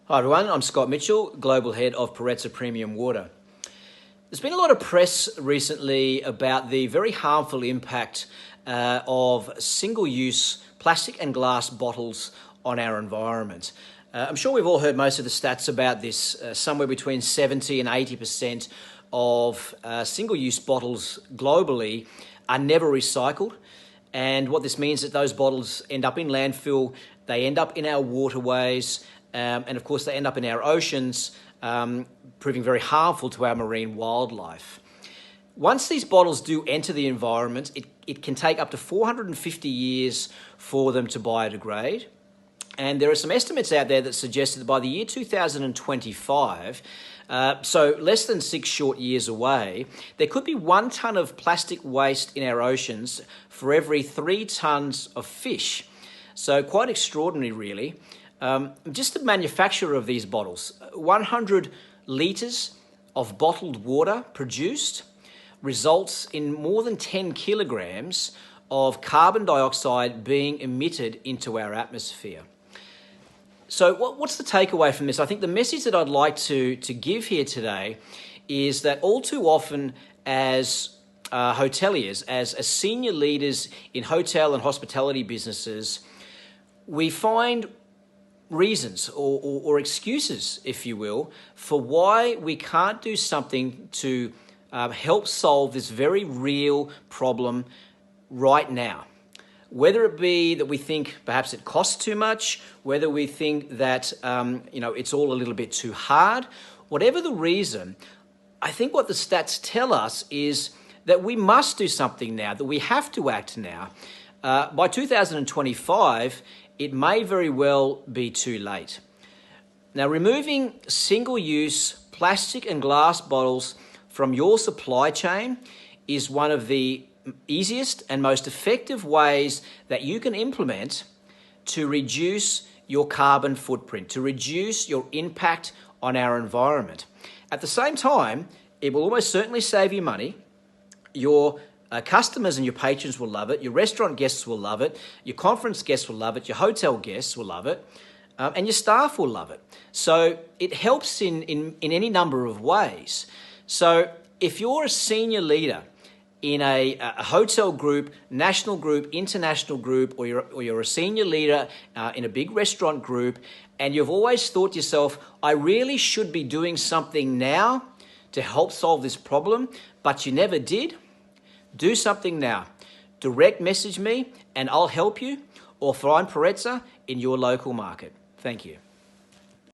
Hi everyone, I'm Scott Mitchell, Global Head of Purezza Premium Water. There's been a lot of press recently about the very harmful impact of single-use plastic and glass bottles on our environment. I'm sure we've all heard most of the stats about this. Somewhere between 70 and 80% of single-use bottles globally are never recycled. And what this means is that those bottles end up in landfill, they end up in our waterways, and of course they end up in our oceans, proving very harmful to our marine wildlife. Once these bottles do enter the environment, it can take up to 450 years for them to biodegrade. And there are some estimates out there that suggest that by the year 2025, so less than 6 short years away, there could be 1 tonne of plastic waste in our oceans for every 3 tonnes of fish. So quite extraordinary, really. Just the manufacture of these bottles, 100 litres of bottled water produced results in more than 10 kilograms of carbon dioxide being emitted into our atmosphere. So what's the takeaway from this? I think the message that I'd like to give here today is that all too often as hoteliers, as senior leaders in hotel and hospitality businesses, we find reasons or excuses, if you will, for why we can't do something to help solve this very real problem right now. Whether it be that we think perhaps it costs too much, whether we think that it's all a little bit too hard, whatever the reason, I think what the stats tell us is that we must do something now, that we have to act now. By 2025, it may very well be too late. Now, removing single-use plastic and glass bottles from your supply chain is one of the easiest and most effective ways that you can implement to reduce your carbon footprint, to reduce your impact on our environment. At the same time, it will almost certainly save you money. Your customers and your patrons will love it. Your restaurant guests will love it. Your conference guests will love it. Your hotel guests will love it. And your staff will love it. So it helps in any number of ways. So if you're a senior leader in a hotel group, national group, international group, or you're a senior leader in a big restaurant group, and you've always thought to yourself, I really should be doing something now to help solve this problem, but you never did, do something now. Direct message me and I'll help you, or find Purezza in your local market. Thank you.